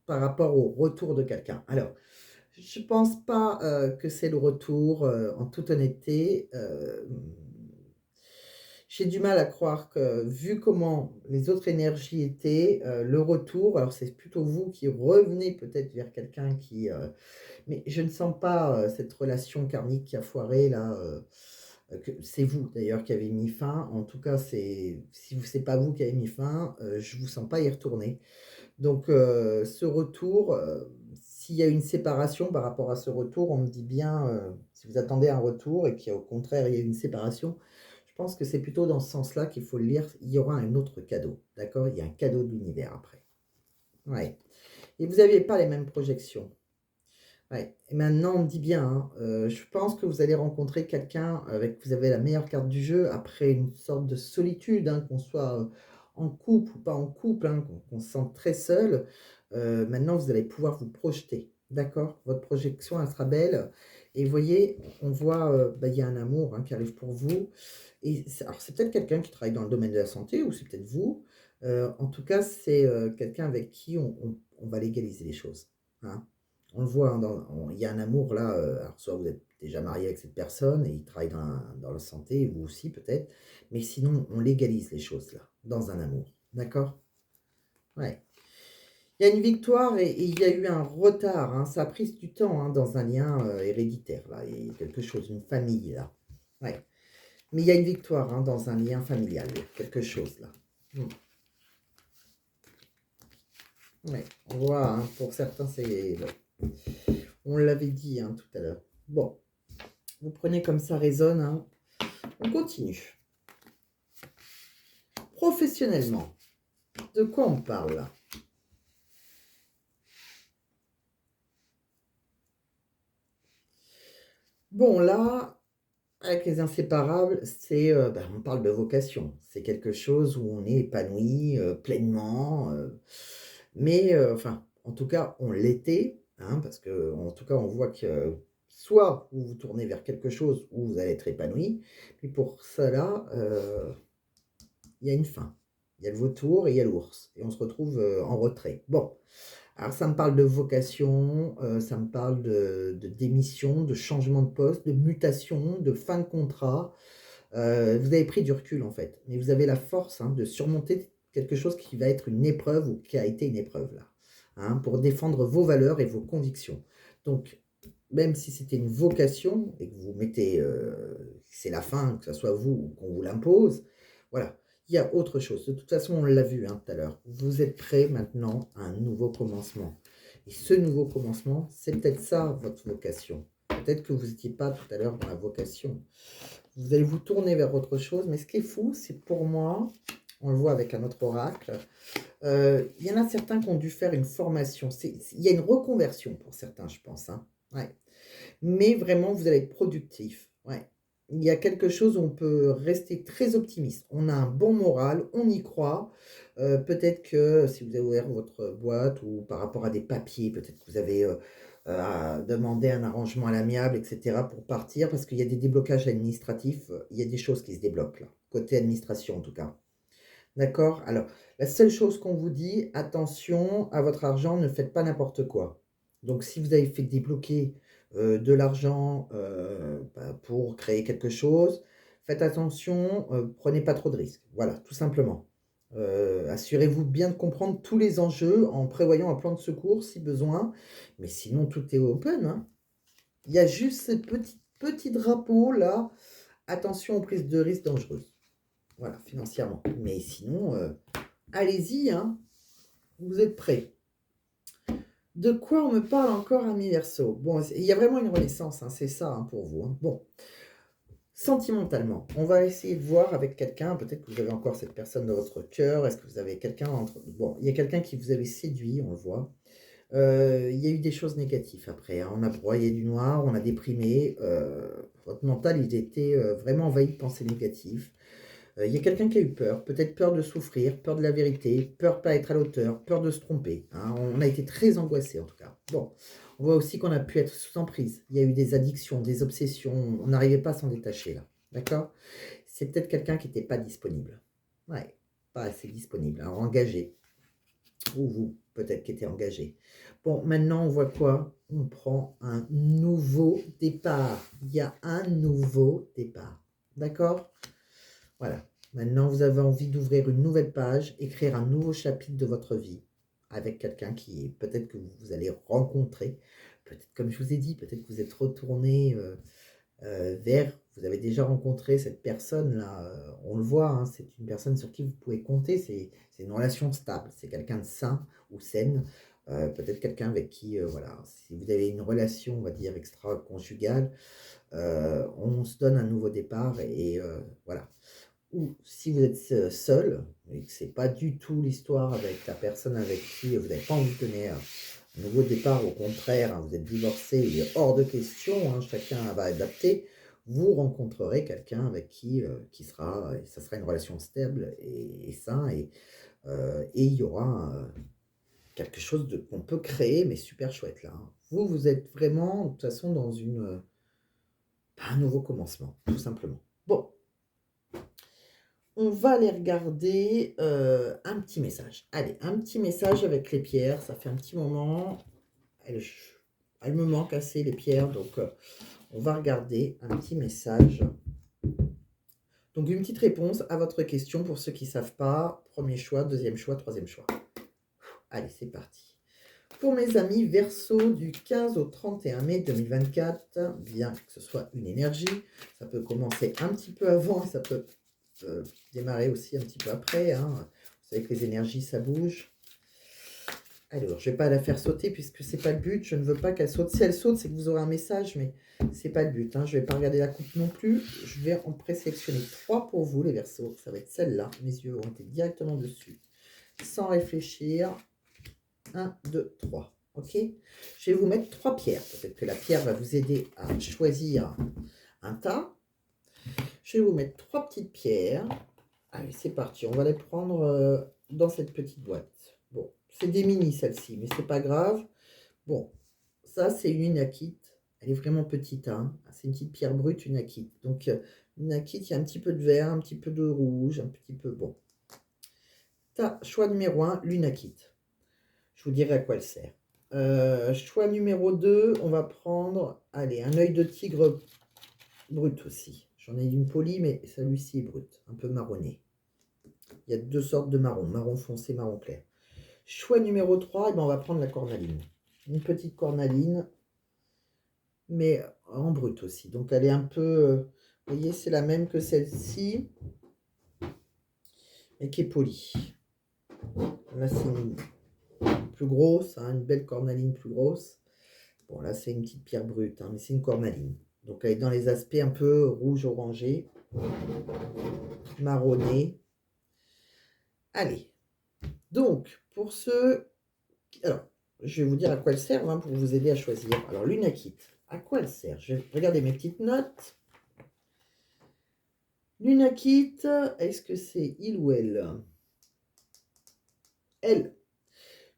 par rapport au retour de quelqu'un. Alors, je ne pense pas que c'est le retour, en toute honnêteté. J'ai du mal à croire que, vu comment les autres énergies étaient, le retour, alors c'est plutôt vous qui revenez peut-être vers quelqu'un qui... mais je ne sens pas cette relation karmique qui a foiré là. c'est vous d'ailleurs qui avez mis fin. En tout cas, si c'est pas vous qui avez mis fin, je vous sens pas y retourner. Donc, ce retour, s'il y a une séparation par rapport à ce retour, on me dit bien, si vous attendez un retour et qu'au contraire, il y a une séparation, je pense que c'est plutôt dans ce sens-là qu'il faut le lire. Il y aura un autre cadeau, d'accord? Il y a un cadeau de l'univers après. Ouais. Et vous n'aviez pas les mêmes projections. Ouais. Et maintenant, on me dit bien, hein, je pense que vous allez rencontrer quelqu'un avec vous avez la meilleure carte du jeu après une sorte de solitude, hein, qu'on soit en couple ou pas en couple, hein, qu'on se sente très seul. Maintenant, vous allez pouvoir vous projeter, d'accord? Votre projection, elle sera belle. Et vous voyez, on voit, bah, il y a un amour, hein, qui arrive pour vous. Et alors, c'est peut-être quelqu'un qui travaille dans le domaine de la santé ou c'est peut-être vous. En tout cas, c'est quelqu'un avec qui on va légaliser les choses, hein. On le voit, hein, il y a un amour là, alors soit vous êtes déjà marié avec cette personne et il travaille dans la santé, vous aussi peut-être, mais sinon on légalise les choses là, dans un amour, d'accord? Ouais. Il y a une victoire et il y a eu un retard, hein, ça a pris du temps, hein, dans un lien, héréditaire là, il y a quelque chose, une famille là. Ouais. Mais il y a une victoire, hein, dans un lien familial, il y a quelque chose là. Mmh. Ouais, on voit, hein, pour certains c'est on l'avait dit, hein, tout à l'heure. Bon. Vous prenez comme ça résonne, hein. On continue. Professionnellement, de quoi on parle là? Bon, là, avec les inséparables, on parle de vocation. C'est quelque chose où on est épanoui pleinement. Mais, enfin, en tout cas, on l'était, hein, parce que, en tout cas, on voit que soit vous vous tournez vers quelque chose où vous allez être épanoui, puis pour cela, il y a une fin. Il y a le vautour et il y a l'ours. Et on se retrouve en retrait. Bon, alors ça me parle de vocation, ça me parle de démission, de changement de poste, de mutation, de fin de contrat. Vous avez pris du recul en fait, mais vous avez la force, hein, de surmonter quelque chose qui va être une épreuve ou qui a été une épreuve là, hein, pour défendre vos valeurs et vos convictions. Donc, même si c'était une vocation et que vous mettez, c'est la fin, que ce soit vous ou qu'on vous l'impose, voilà, il y a autre chose. De toute façon, on l'a vu, hein, tout à l'heure. Vous êtes prêts maintenant à un nouveau commencement. Et ce nouveau commencement, c'est peut-être ça votre vocation. Peut-être que vous n'étiez pas tout à l'heure dans la vocation. Vous allez vous tourner vers autre chose, mais ce qui est fou, c'est pour moi, on le voit avec un autre oracle, il y en a certains qui ont dû faire une formation. Il y a une reconversion pour certains, je pense, hein. Ouais. Mais vraiment, vous allez être productif. Ouais. Il y a quelque chose où on peut rester très optimiste. On a un bon moral, on y croit. Peut-être que si vous avez ouvert votre boîte ou par rapport à des papiers, peut-être que vous avez demandé un arrangement à l'amiable, etc. pour partir, parce qu'il y a des déblocages administratifs. Il y a des choses qui se débloquent là, côté administration en tout cas. D'accord? Alors, la seule chose qu'on vous dit, attention à votre argent, ne faites pas n'importe quoi. Donc, si vous avez fait débloquer de l'argent pour créer quelque chose, faites attention, prenez pas trop de risques. Voilà, tout simplement. Assurez-vous bien de comprendre tous les enjeux en prévoyant un plan de secours si besoin. Mais sinon, tout est open, hein. Il y a juste ce petit drapeau là. Attention aux prises de risques dangereuses. Voilà, financièrement. Mais sinon, allez-y, hein, vous êtes prêts. De quoi on me parle encore, ami Verseau? Bon, il y a vraiment une renaissance, hein, c'est ça, hein, pour vous, hein. Bon, sentimentalement, on va essayer de voir avec quelqu'un, peut-être que vous avez encore cette personne dans votre cœur, est-ce que vous avez quelqu'un entre... Bon, il y a quelqu'un qui vous avait séduit, on le voit. Il y a eu des choses négatives après, hein. On a broyé du noir, on a déprimé, votre mental, il était vraiment envahi de pensées négatives. Il y a quelqu'un qui a eu peur, peut-être peur de souffrir, peur de la vérité, peur de pas être à l'auteur, peur de se tromper, hein. On a été très angoissé en tout cas. Bon, on voit aussi qu'on a pu être sous emprise. Il y a eu des addictions, des obsessions, on n'arrivait pas à s'en détacher là. D'accord? C'est peut-être quelqu'un qui n'était pas disponible. Ouais, pas assez disponible, alors engagé. Ou vous, peut-être qui était engagé. Bon, maintenant on voit quoi? On prend un nouveau départ. Il y a un nouveau départ. D'accord? Voilà. Maintenant, vous avez envie d'ouvrir une nouvelle page, écrire un nouveau chapitre de votre vie avec quelqu'un qui peut-être que vous allez rencontrer. Peut-être, comme je vous ai dit, peut-être que vous êtes retourné vers vous avez déjà rencontré cette personne-là, on le voit, hein, c'est une personne sur qui vous pouvez compter, c'est une relation stable, c'est quelqu'un de sain ou saine, peut-être quelqu'un avec qui, voilà, si vous avez une relation, on va dire, extra-conjugale, on se donne un nouveau départ et voilà. Ou si vous êtes seul et que c'est pas du tout l'histoire avec la personne avec qui vous n'avez pas envie de donner un nouveau départ, au contraire, hein, vous êtes divorcé, il est hors de question, hein, chacun va adapter, vous rencontrerez quelqu'un avec qui sera, et ça sera une relation stable et sain, et il y aura quelque chose qu'on peut créer, mais super chouette là, hein. Vous êtes vraiment, de toute façon, dans un nouveau commencement, tout simplement. Bon, on va aller regarder un petit message. Allez, un petit message avec les pierres. Ça fait un petit moment. Elles me manquent assez, les pierres. Donc, on va regarder un petit message. Donc, une petite réponse à votre question pour ceux qui ne savent pas. Premier choix, deuxième choix, troisième choix. Allez, c'est parti. Pour mes amis Verseau du 15 au 31 mai 2024, bien que ce soit une énergie, ça peut commencer un petit peu avant et ça peut démarrer aussi un petit peu après, hein. Vous savez que les énergies, ça bouge. Alors, je ne vais pas la faire sauter puisque c'est pas le but. Je ne veux pas qu'elle saute. Si elle saute, c'est que vous aurez un message, mais c'est pas le but, hein. Je ne vais pas regarder la coupe non plus. Je vais en présélectionner 3 pour vous, les Verseaux. Ça va être celle-là. Mes yeux ont été directement dessus. Sans réfléchir. 1, 2, 3. Ok. Je vais vous mettre 3 pierres. Peut-être que la pierre va vous aider à choisir un tas. Je vais vous mettre 3 petites pierres. Allez, c'est parti. On va les prendre dans cette petite boîte. Bon, c'est des mini celle-ci, mais c'est pas grave. Bon, ça c'est une unakite. Elle est vraiment petite, hein. C'est une petite pierre brute, une unakite. Donc, une unakite, il y a un petit peu de vert, un petit peu de rouge, un petit peu... Bon. Choix numéro 1, l'unakite. Je vous dirai à quoi elle sert. Choix numéro 2, on va prendre, allez, un œil de tigre brut aussi. J'en ai une polie, mais celui-ci est brut, un peu marronné. Il y a 2 sortes de marron, marron foncé, marron clair. Choix numéro 3, et ben on va prendre la cornaline. Une petite cornaline, mais en brut aussi. Donc elle est un peu, vous voyez, c'est la même que celle-ci, mais qui est polie. Là, c'est une plus grosse, hein, une belle cornaline plus grosse. Bon, là, c'est une petite pierre brute, hein, mais c'est une cornaline. Donc, elle est dans les aspects un peu rouge-orangé, marronné. Allez. Donc, pour ceux... Alors, je vais vous dire à quoi elle sert, hein, pour vous aider à choisir. Alors, l'unakite, à quoi elle sert? Je vais regarder mes petites notes. L'unakite, est-ce que c'est il ou elle? Elle.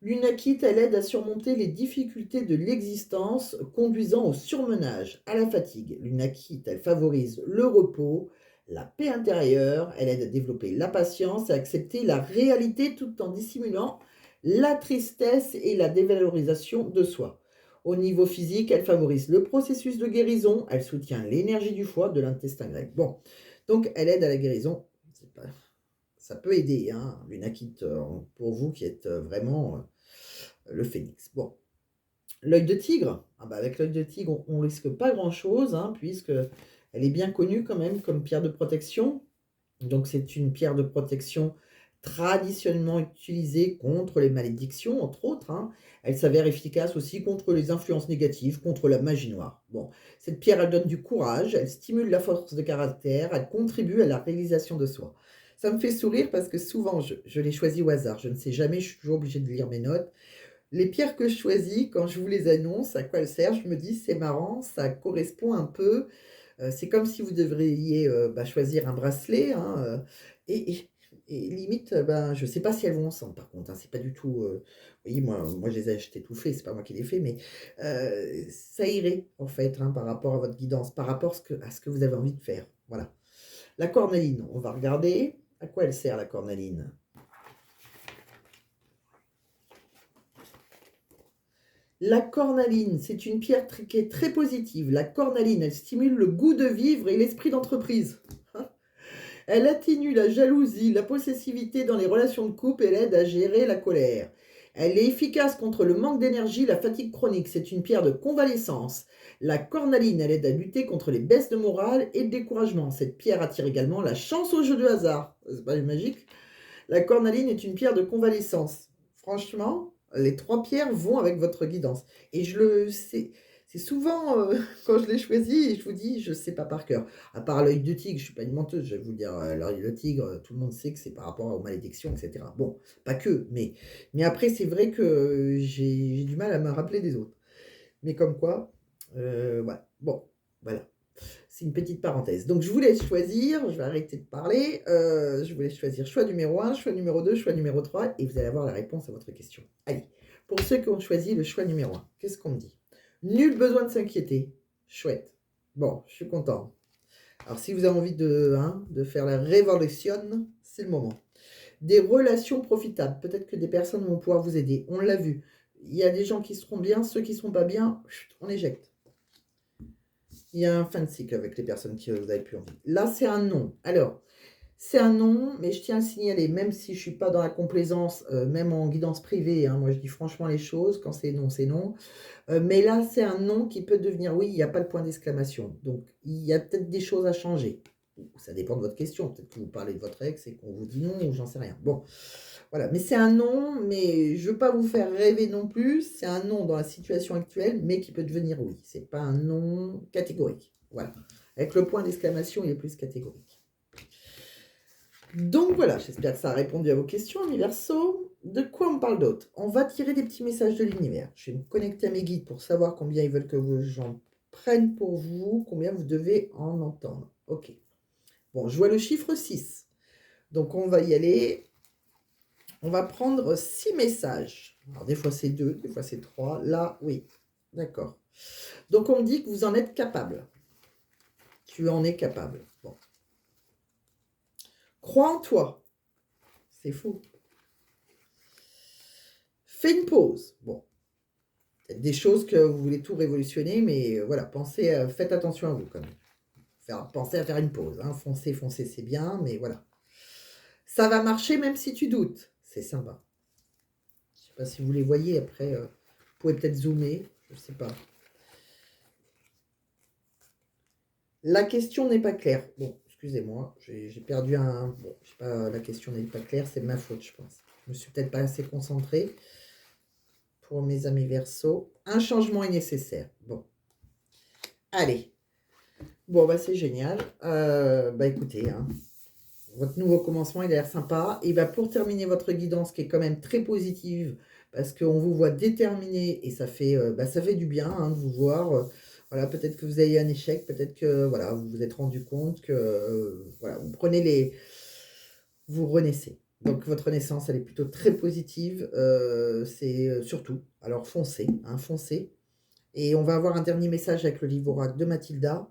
L'unakite, elle aide à surmonter les difficultés de l'existence, conduisant au surmenage, à la fatigue. L'unakite, elle favorise le repos, la paix intérieure, elle aide à développer la patience et à accepter la réalité tout en dissimulant la tristesse et la dévalorisation de soi. Au niveau physique, elle favorise le processus de guérison, elle soutient l'énergie du foie, de l'intestin grec. Bon, donc elle aide à la guérison. Ça peut aider, hein, l'unakite, pour vous qui êtes vraiment... le phénix. Bon, l'œil de tigre, ah bah avec l'œil de tigre, on risque pas grand-chose, hein, puisque elle est bien connue quand même comme pierre de protection. Donc c'est une pierre de protection traditionnellement utilisée contre les malédictions, entre autres, hein. Elle s'avère efficace aussi contre les influences négatives, contre la magie noire. Bon, cette pierre, elle donne du courage, elle stimule la force de caractère, elle contribue à la réalisation de soi. Ça me fait sourire parce que souvent, je les choisis au hasard. Je ne sais jamais, je suis toujours obligée de lire mes notes. Les pierres que je choisis, quand je vous les annonce, à quoi elles servent, je me dis c'est marrant, ça correspond un peu. C'est comme si vous devriez choisir un bracelet, hein, et limite, je ne sais pas si elles vont ensemble par contre, hein, c'est pas du tout. Vous voyez, moi je les ai achetés tout faits, c'est pas moi qui les ai faits, mais ça irait en fait, hein, par rapport à votre guidance, par rapport à ce que vous avez envie de faire. Voilà. La cornaline, on va regarder à quoi elle sert la cornaline. La cornaline, c'est une pierre qui est très positive. La cornaline, elle stimule le goût de vivre et l'esprit d'entreprise. Elle atténue la jalousie, la possessivité dans les relations de couple et elle aide à gérer la colère. Elle est efficace contre le manque d'énergie, la fatigue chronique. C'est une pierre de convalescence. La cornaline, elle aide à lutter contre les baisses de morale et le découragement. Cette pierre attire également la chance au jeu de hasard. C'est pas magique? La cornaline est une pierre de convalescence. Franchement, les 3 pierres vont avec votre guidance. Et je le sais, c'est souvent quand je les choisis, je vous dis, je ne sais pas par cœur. À part l'œil de tigre, je ne suis pas une menteuse, je vais vous le dire, l'œil de tigre, tout le monde sait que c'est par rapport aux malédictions, etc. Bon, pas que, mais après, c'est vrai que j'ai du mal à me rappeler des autres. Mais comme quoi, voilà. Bon, voilà. C'est une petite parenthèse. Donc, je vous laisse choisir. Je vais arrêter de parler. Je vous laisse choisir choix numéro 1, choix numéro 2, choix numéro 3. Et vous allez avoir la réponse à votre question. Allez, pour ceux qui ont choisi le choix numéro 1, qu'est-ce qu'on me dit? Nul besoin de s'inquiéter. Chouette. Bon, je suis content. Alors, si vous avez envie de faire la révolution, c'est le moment. Des relations profitables. Peut-être que des personnes vont pouvoir vous aider. On l'a vu. Il y a des gens qui seront bien, ceux qui ne seront pas bien, on éjecte. Il y a un fin de cycle avec les personnes qui vous avez plus envie. Là, c'est un non. Alors, c'est un non, mais je tiens à le signaler, même si je ne suis pas dans la complaisance, même en guidance privée, moi je dis franchement les choses, quand c'est non, c'est non. Mais là, c'est un non qui peut devenir oui, il n'y a pas le point d'exclamation. Donc, il y a peut-être des choses à changer. Ça dépend de votre question. Peut-être que vous parlez de votre ex et qu'on vous dit non, ou j'en sais rien. Bon, voilà. Mais c'est un non, mais je ne veux pas vous faire rêver non plus. C'est un non dans la situation actuelle, mais qui peut devenir oui. Ce n'est pas un non catégorique. Voilà. Avec le point d'exclamation, il est plus catégorique. Donc voilà, j'espère que ça a répondu à vos questions, mes Verseaux. De quoi on parle d'autre? On va tirer des petits messages de l'univers. Je vais me connecter à mes guides pour savoir combien ils veulent que j'en prenne pour vous, combien vous devez en entendre. Ok. Bon, je vois le chiffre 6. Donc on va y aller. On va prendre 6 messages. Alors des fois c'est 2, des fois c'est 3. Là, oui. D'accord. Donc on me dit que vous en êtes capable. Tu en es capable. Bon. Crois en toi. C'est fou. Fais une pause. Bon. Peut-être des choses que vous voulez tout révolutionner, mais voilà, pensez, faites attention à vous quand même. Pensez à faire une pause. Foncez, c'est bien, mais voilà. Ça va marcher même si tu doutes. C'est sympa. Je ne sais pas si vous les voyez. Après, vous pouvez peut-être zoomer. Je ne sais pas. La question n'est pas claire. Bon, excusez-moi, j'ai perdu un... Bon, je sais pas, la question n'est pas claire, c'est ma faute, je pense. Je me suis peut-être pas assez concentrée. Pour mes amis Verseaux, un changement est nécessaire. Bon. Allez. Bon, bah c'est génial. Bah écoutez, votre nouveau commencement, il a l'air sympa. Et bah pour terminer votre guidance, qui est quand même très positive, parce qu'on vous voit déterminé, et ça fait du bien de vous voir. Voilà, peut-être que vous avez eu un échec, peut-être que voilà, vous vous êtes rendu compte que voilà, vous renaissez. Donc votre renaissance, elle est plutôt très positive. C'est surtout, alors foncez, foncez. Et on va avoir un dernier message avec le livre oracle de Mathilda.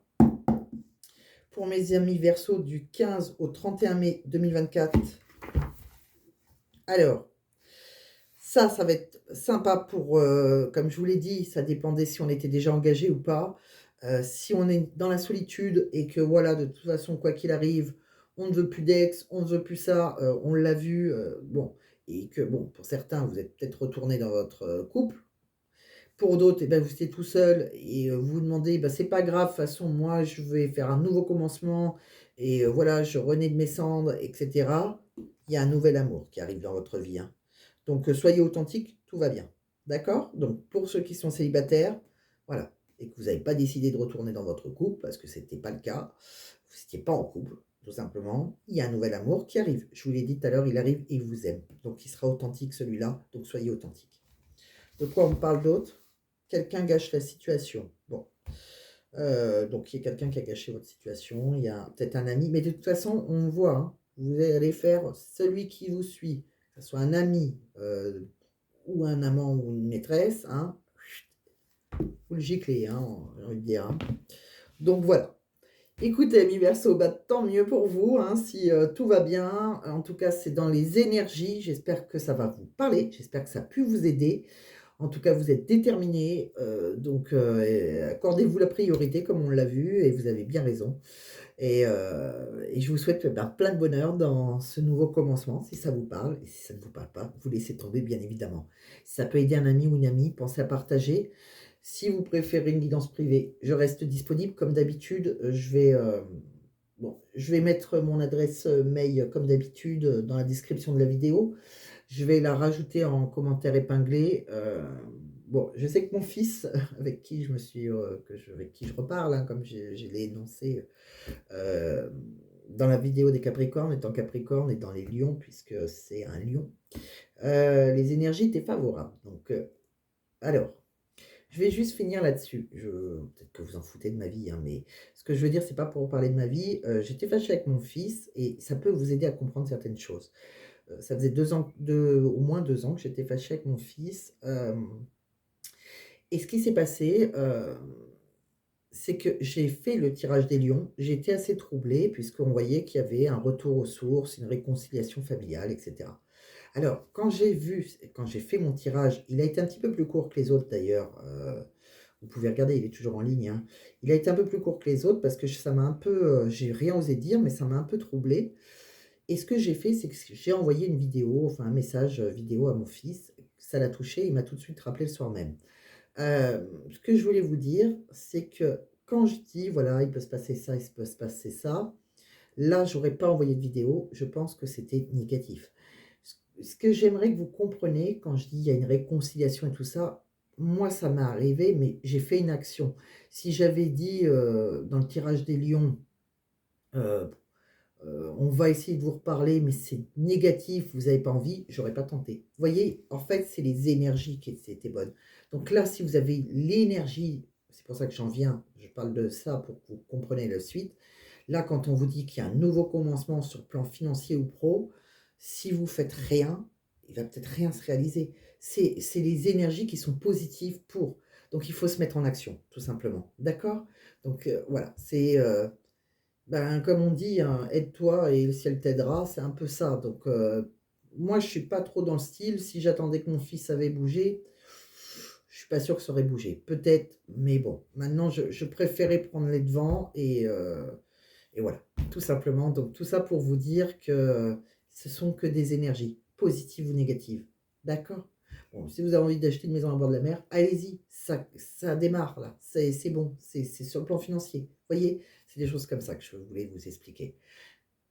Pour mes amis Verseaux du 15 au 31 mai 2024. Alors, ça va être sympa pour, comme je vous l'ai dit, ça dépendait si on était déjà engagé ou pas. Si on est dans la solitude et que voilà, de toute façon, quoi qu'il arrive, on ne veut plus d'ex, on ne veut plus ça, on l'a vu, bon, et que bon, pour certains, vous êtes peut-être retourné dans votre couple. Pour d'autres, vous étiez tout seul et vous vous demandez, c'est pas grave, de toute façon, moi, je vais faire un nouveau commencement et voilà, je renais de mes cendres, etc. Il y a un nouvel amour qui arrive dans votre vie. Donc, soyez authentique, tout va bien. D'accord? Donc, pour ceux qui sont célibataires, voilà, et que vous n'avez pas décidé de retourner dans votre couple, parce que ce n'était pas le cas, vous n'étiez pas en couple, tout simplement, il y a un nouvel amour qui arrive. Je vous l'ai dit tout à l'heure, il arrive et il vous aime. Donc, il sera authentique, celui-là. Donc, soyez authentique. De quoi on parle d'autre? Quelqu'un gâche la situation. Bon. Donc, il y a quelqu'un qui a gâché votre situation. Il y a peut-être un ami. Mais de toute façon, on voit. Vous allez faire celui qui vous suit, que ce soit un ami ou un amant ou une maîtresse. Vous le giclez, j'ai envie de dire. Donc, voilà. Écoutez, amis Verseaux, tant mieux pour vous, si tout va bien. En tout cas, c'est dans les énergies. J'espère que ça va vous parler. J'espère que ça a pu vous aider. En tout cas, vous êtes déterminé, donc accordez-vous la priorité comme on l'a vu et vous avez bien raison et je vous souhaite, ben, plein de bonheur dans ce nouveau commencement, si ça vous parle et si ça ne vous parle pas, vous laissez tomber bien évidemment. Si ça peut aider un ami ou une amie, pensez à partager. Si vous préférez une guidance privée, je reste disponible comme d'habitude, bon, je vais mettre mon adresse, mail comme d'habitude, dans la description de la vidéo. Je vais la rajouter en commentaire épinglé. Bon, je sais que mon fils, avec qui je me suis, avec qui je reparle, hein, comme je l'ai énoncé dans la vidéo des Capricornes, étant Capricorne et dans les Lions, puisque c'est un Lion, les énergies étaient favorables. Donc, alors, je vais juste finir là-dessus. Peut-être que vous en foutez de ma vie, hein, mais ce que je veux dire, c'est pas pour parler de ma vie. J'étais fâchée avec mon fils et ça peut vous aider à comprendre certaines choses. Ça faisait 2 ans, au moins 2 ans que j'étais fâchée avec mon fils. Et ce qui s'est passé, c'est que j'ai fait le tirage des lions. J'ai été assez troublée puisqu'on voyait qu'il y avait un retour aux sources, une réconciliation familiale, etc. Alors, quand j'ai fait mon tirage, il a été un petit peu plus court que les autres d'ailleurs. Vous pouvez regarder, il est toujours en ligne, hein. Il a été un peu plus court que les autres parce que ça m'a un peu, j'ai rien osé dire, mais ça m'a un peu troublée. Et ce que j'ai fait, c'est que j'ai envoyé une vidéo, enfin un message vidéo à mon fils. Ça l'a touché, il m'a tout de suite rappelé le soir même. Ce que je voulais vous dire, c'est que quand je dis, voilà, il peut se passer ça, il peut se passer ça, là, j'aurais pas envoyé de vidéo, je pense que c'était négatif. Ce que j'aimerais que vous compreniez, quand je dis il y a une réconciliation et tout ça, moi, ça m'est arrivé, mais j'ai fait une action. Si j'avais dit dans le tirage des lions, euh, on va essayer de vous reparler, mais c'est négatif, vous n'avez pas envie, j'aurais pas tenté. Vous voyez, en fait, c'est les énergies qui étaient bonnes. Donc là, si vous avez l'énergie, c'est pour ça que j'en viens, je parle de ça pour que vous compreniez la suite. Là, quand on vous dit qu'il y a un nouveau commencement sur le plan financier ou pro, si vous faites rien, il va peut-être rien se réaliser. C'est les énergies qui sont positives pour. Donc il faut se mettre en action, tout simplement. D'accord? Donc voilà, c'est ben, comme on dit, hein, aide-toi et le ciel t'aidera, c'est un peu ça. Donc, moi, je suis pas trop dans le style. Si j'attendais que mon fils avait bougé, je suis pas sûre que ça aurait bougé. Peut-être, mais bon, maintenant, je préférais prendre les devants et voilà, tout simplement. Donc, tout ça pour vous dire que ce sont que des énergies, positives ou négatives. D'accord? Bon, si vous avez envie d'acheter une maison à bord de la mer, allez-y, ça démarre là, c'est bon, c'est sur le plan financier. Vous voyez, c'est des choses comme ça que je voulais vous expliquer.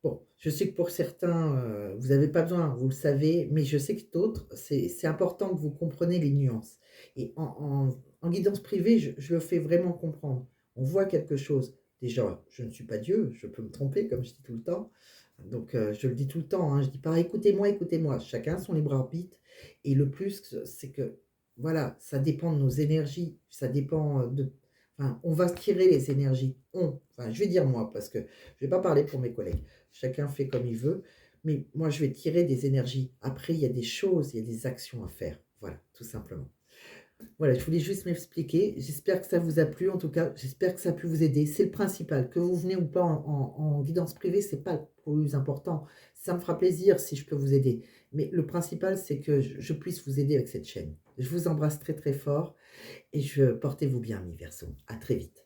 Bon, je sais que pour certains, vous n'avez pas besoin, vous le savez, mais je sais que d'autres, c'est important que vous compreniez les nuances. Et en guidance privée, je le fais vraiment comprendre. On voit quelque chose. Déjà, je ne suis pas Dieu, je peux me tromper, comme je dis tout le temps. Donc, je le dis tout le temps, hein, je dis pas écoutez-moi, écoutez-moi. Chacun son libre arbitre. Et le plus, c'est que, voilà, ça dépend de nos énergies, ça dépend de. Enfin, on va tirer les énergies. Enfin, je vais dire moi, parce que je ne vais pas parler pour mes collègues. Chacun fait comme il veut. Mais moi, je vais tirer des énergies. Après, il y a des choses, il y a des actions à faire. Voilà, tout simplement. Voilà, je voulais juste m'expliquer. J'espère que ça vous a plu. En tout cas, j'espère que ça a pu vous aider. C'est le principal. Que vous venez ou pas en guidance privée, c'est pas le plus important. Ça me fera plaisir si je peux vous aider. Mais le principal, c'est que je puisse vous aider avec cette chaîne. Je vous embrasse très très fort et portez-vous bien, mes Verseaux. À très vite.